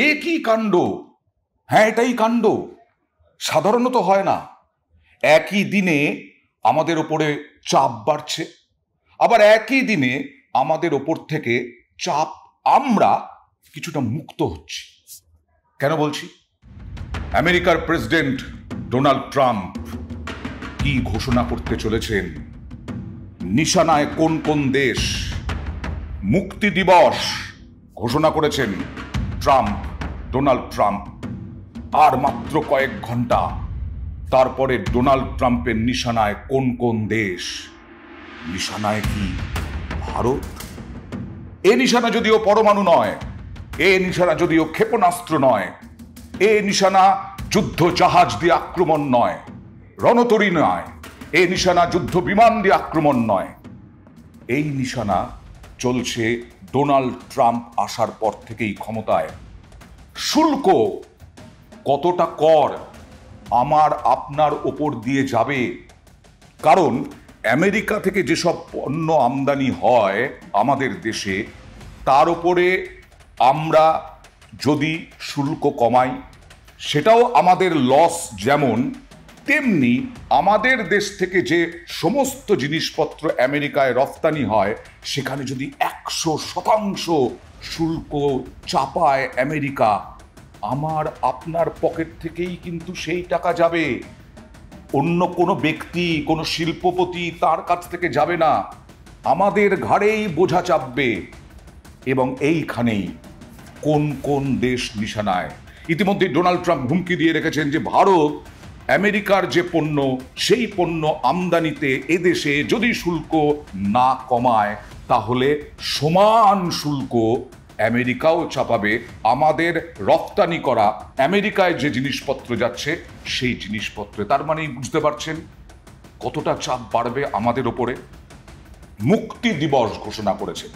একই কাণ্ড। হ্যাঁ, এটাই কাণ্ড। সাধারণত হয় না। একই দিনে আমাদের ওপরে চাপ বাড়ছে, আবার একই দিনে আমাদের ওপর থেকে চাপ আমরা কিছুটা মুক্ত হচ্ছি। কেন বলছি? আমেরিকার প্রেসিডেন্ট ডোনাল্ড ট্রাম্প কি ঘোষণা করতে চলেছেন, নিশানায় কোন কোন দেশ, মুক্তি দিবস ঘোষণা করেছেন ডোনাল্ড ট্রাম্প। আর মাত্র কয়েক ঘন্টা, তারপরে ডোনাল্ড ট্রাম্পের নিশানায় কোন কোন দেশ? নিশানায় কি ভারত? এ নিশানা যদিও পরমাণু নয়, এ নিশানা যদিও ক্ষেপণাস্ত্র নয়, এ নিশানা যুদ্ধ জাহাজ দিয়ে আক্রমণ নয়, রণতরী নয়, এ নিশানা যুদ্ধ বিমান দিয়ে আক্রমণ নয়। এই নিশানা চলছে ডোনাল্ড ট্রাম্প আসার পর থেকেই ক্ষমতায়। শুল্ক, কতটা কর আমার আপনার ওপর দিয়ে যাবে? কারণ আমেরিকা থেকে যেসব পণ্য আমদানি হয় আমাদের দেশে, তার উপরে আমরা যদি শুল্ক কমাই, সেটাও আমাদের লস। যেমন তেমনি আমাদের দেশ থেকে যে সমস্ত জিনিসপত্র আমেরিকায় রপ্তানি হয়, সেখানে যদি 100% শুল্ক চাপায় আমেরিকা, আমার আপনার পকেট থেকেই কিন্তু সেই টাকা যাবে। অন্য কোনো ব্যক্তি, কোনো শিল্পপতি তার কাছ থেকে যাবে না, আমাদের ঘাড়েই বোঝা চাপবে। এবং এইখানেই কোন কোন দেশ নিশানায়। ইতিমধ্যে ডোনাল্ড ট্রাম্প হুমকি দিয়ে রেখেছেন যে ভারত আমেরিকার যে পণ্য, সেই পণ্য আমদানিতে এদেশে যদি শুল্ক না কমায়, তাহলে সমান শুল্ক আমেরিকাও চাপাবে আমাদের রপ্তানি করা আমেরিকায় যে জিনিসপত্র যাচ্ছে সেই জিনিসপত্রে। তার মানে বুঝতে পারছেন কতটা চাপ বাড়বে আমাদের ওপরে। মুক্তি দিবস ঘোষণা করেছেন।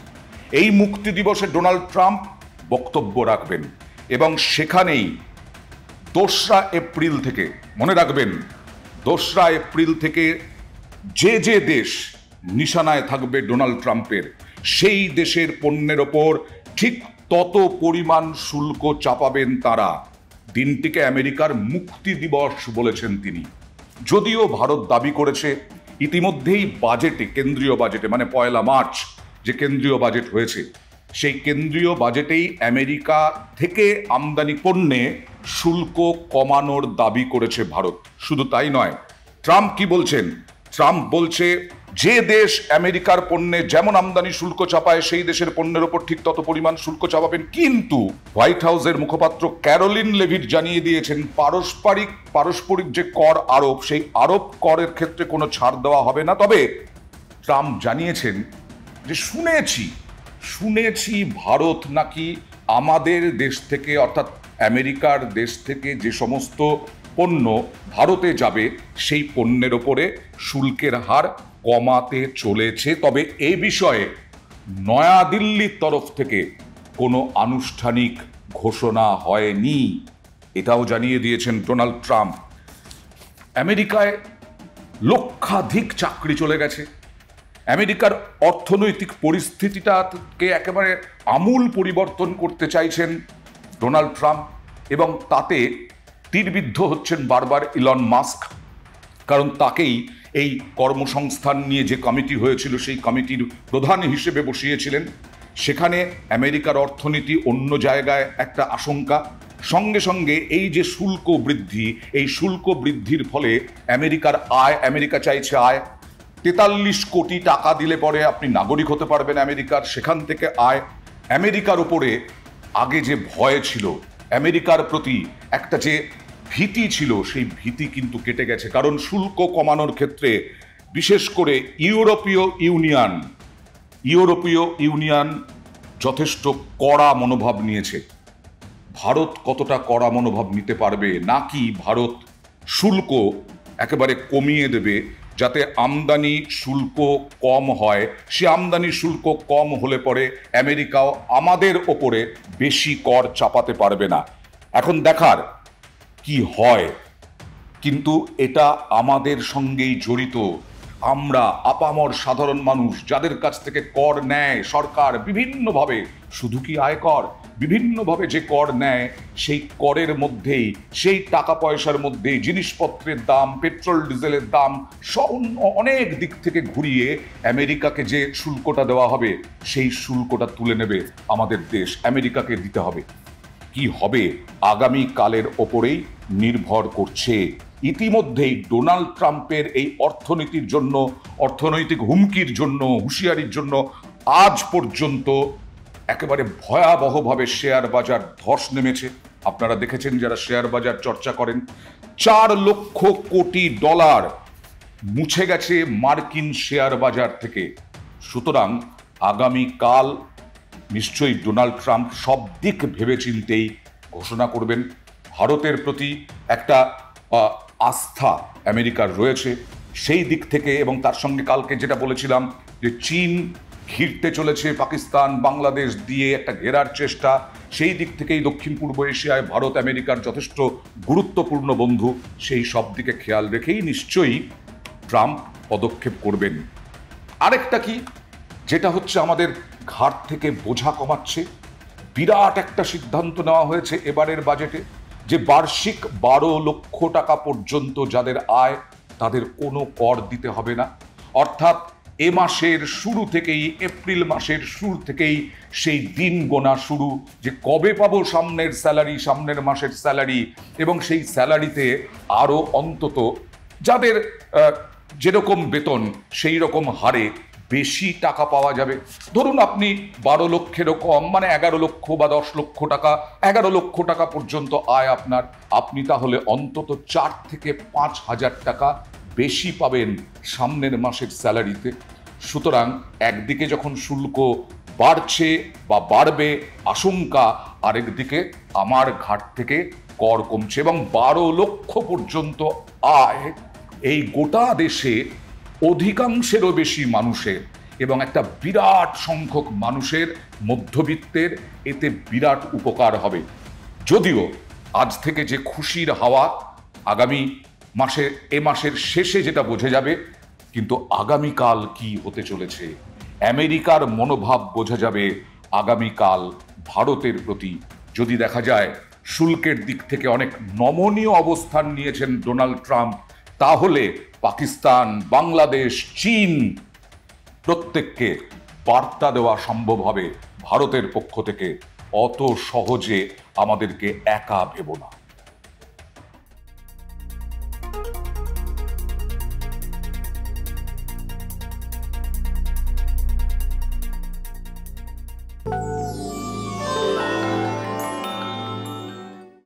এই মুক্তি দিবসে ডোনাল্ড ট্রাম্প বক্তব্য রাখবেন এবং সেখানেই 2রা এপ্রিল থেকে, মনে রাখবেন, 2রা এপ্রিল থেকে যে যে দেশ নিশানায় থাকবে ডোনাল্ড ট্রাম্পের, সেই দেশের পণ্যের ওপর ঠিক তত পরিমাণ শুল্ক চাপাবেন তারা। দিনটিকে আমেরিকার মুক্তি দিবস বলেছেন তিনি। যদিও ভারত দাবি করেছে ইতিমধ্যেই বাজেটে, কেন্দ্রীয় বাজেটে, মানে 1 মার্চ যে কেন্দ্রীয় বাজেট হয়েছে, সেই কেন্দ্রীয় বাজেটেই আমেরিকা থেকে আমদানি পণ্যে শুল্ক কমানোর দাবি করেছে ভারত। শুধু তাই নয়, ট্রাম্প কি বলছেন? ট্রাম্প বলছে যে দেশ আমেরিকার পণ্যে যেমন আমদানি শুল্ক চাপায়, সেই দেশের পণ্যের ওপর ঠিক তত পরিমাণ শুল্ক চাপাবেন। কিন্তু হোয়াইট হাউসের মুখপাত্র ক্যারোলিন লেভিট জানিয়ে দিয়েছেন পারস্পরিক যে কর আরোপ, সেই আরোপ করের ক্ষেত্রে কোনো ছাড় দেওয়া হবে না। তবে ট্রাম্প জানিয়েছেন যে শুনেছি ভারত নাকি আমাদের দেশ থেকে, অর্থাৎ আমেরিকার দেশ থেকে যে সমস্ত পণ্য ভারতে যাবে, সেই পণ্যের ওপরে শুল্কের হার কমাতে চলেছে। তবে এ বিষয়ে নয়াদিল্লির তরফ থেকে কোনো আনুষ্ঠানিক ঘোষণা হয়নি, এটাও জানিয়ে দিয়েছেন ডোনাল্ড ট্রাম্প। আমেরিকায় লক্ষাধিক চাকরি চলে গেছে। আমেরিকার অর্থনৈতিক পরিস্থিতিটাকে একেবারে আমূল পরিবর্তন করতে চাইছেন ডোনাল্ড ট্রাম্প, এবং তাতে তীরবিদ্ধ হচ্ছেন বারবার ইলন মাস্ক। কারণ তাকেই এই কর্মসংস্থান নিয়ে যে কমিটি হয়েছিল, সেই কমিটির প্রধান হিসেবে বসিয়েছিলেন। সেখানে আমেরিকার অর্থনীতি অন্য জায়গায় একটা আশঙ্কা। সঙ্গে সঙ্গে এই যে শুল্ক বৃদ্ধি, এই শুল্ক বৃদ্ধির ফলে আমেরিকা চাইছে আয়। 43 কোটি টাকা দিলে পরে আপনি নাগরিক হতে পারবেন আমেরিকার, সেখান থেকে আয়। আমেরিকার উপরে আগে যে ভয় ছিল, আমেরিকার প্রতি একটা যে ভীতি ছিল, সেই ভীতি কিন্তু কেটে গেছে। কারণ শুল্ক কমানোর ক্ষেত্রে বিশেষ করে ইউরোপীয় ইউনিয়ন যথেষ্ট কড়া মনোভাব নিয়েছে। ভারত কতটা কড়া মনোভাব নিতে পারবে, নাকি ভারত শুল্ক একেবারে কমিয়ে দেবে যাতে আমদানি শুল্ক কম হয়? সে আমদানি শুল্ক কম হলে পরে আমেরিকাও আমাদের ওপরে বেশি কর চাপাতে পারবে না। এখন দেখার কি হয়, কিন্তু এটা আমাদের সঙ্গেই জড়িত। আমরা আপামর সাধারণ মানুষ, যাদের কাছ থেকে কর নেয় সরকার বিভিন্নভাবে, শুধু কি আয়কর, বিভিন্নভাবে যে কর নেয় সেই করের মধ্যেই, সেই টাকা পয়সার মধ্যেই জিনিসপত্রের দাম, পেট্রোল ডিজেলের দাম অনেক দিক থেকে ঘুরিয়ে আমেরিকাকে যে শুল্কটা দেওয়া হবে সেই শুল্কটা তুলে নেবে আমাদের দেশ, আমেরিকাকে দিতে হবে। কি হবে আগামী কালের ওপরেই নির্ভর করছে। ইতিমধ্যেই ডোনাল্ড ট্রাম্পের এই অর্থনীতির জন্য, অর্থনৈতিক হুমকির জন্য, হুঁশিয়ারির জন্য আজ পর্যন্ত একেবারে ভয়াবহভাবে শেয়ার বাজার ধস নেমেছে। আপনারা দেখেছেন যারা শেয়ার বাজার চর্চা করেন, 4 লক্ষ কোটি ডলার মুছে গেছে মার্কিন শেয়ার বাজার থেকে। সুতরাং আগামীকাল নিশ্চয়ই ডোনাল্ড ট্রাম্প সব দিক ভেবেচিন্তেই ঘোষণা করবেন। ভারতের প্রতি একটা আস্থা আমেরিকার রয়েছে সেই দিক থেকে, এবং তার সঙ্গে কালকে যেটা বলেছিলাম যে চীন ঘিরতে চলেছে পাকিস্তান বাংলাদেশ দিয়ে, একটা ঘেরার চেষ্টা, সেই দিক থেকেই দক্ষিণ পূর্ব এশিয়ায় ভারত আমেরিকার যথেষ্ট গুরুত্বপূর্ণ বন্ধু। সেই সব দিকে খেয়াল রেখেই নিশ্চয়ই ট্রাম্প পদক্ষেপ করবেন। আরেকটা কি, যেটা হচ্ছে আমাদের ঘাট থেকে বোঝা কমাচ্ছে। বিরাট একটা সিদ্ধান্ত নেওয়া হয়েছে এবারের বাজেটে যে বার্ষিক 12 লক্ষ টাকা পর্যন্ত যাদের আয় তাদের কোনো কর দিতে হবে না। অর্থাৎ এ মাসের শুরু থেকেই, এপ্রিল মাসের শুরু থেকেই সেই দিন গোনা শুরু যে কবে পাবো সামনের স্যালারি, সামনের মাসের স্যালারি, এবং সেই স্যালারিতে আরও অন্তত যাদের যেরকম বেতন সেই রকম হারে বেশি টাকা পাওয়া যাবে। ধরুন আপনি 12 লক্ষেরও কম, মানে 11 লক্ষ বা 10 লক্ষ টাকা, 11 লক্ষ টাকা পর্যন্ত আয় আপনার, আপনি তাহলে অন্তত 4 থেকে 5 হাজার টাকা বেশি পাবেন সামনের মাসের স্যালারিতে। সুতরাং একদিকে যখন শুল্ক বাড়ছে বা বাড়বে আশঙ্কা, আরেকদিকে আমার ঘাট থেকে কর কমছে, এবং 12 লক্ষ পর্যন্ত আয় এই গোটা দেশে অধিকাংশেরও বেশি মানুষের, এবং একটা বিরাট সংখ্যক মানুষের, মধ্যবিত্তের এতে বিরাট উপকার হবে। যদিও আজ থেকে যে খুশির হাওয়া আগামী মাসে, এ মাসের শেষে যেটা বোঝা যাবে, কিন্তু আগামীকাল কি হতে চলেছে, আমেরিকার মনোভাব বোঝা যাবে আগামীকাল ভারতের প্রতি। যদি দেখা যায় শুল্কের দিক থেকে অনেক নমনীয় অবস্থান নিয়েছেন ডোনাল্ড ট্রাম্প, তাহলে পাকিস্তান, বাংলাদেশ, চীন প্রত্যেককে বার্তা দেওয়া সম্ভব হবে ভারতের পক্ষ থেকে, অত সহজে আমাদেরকে একা ভেবো না।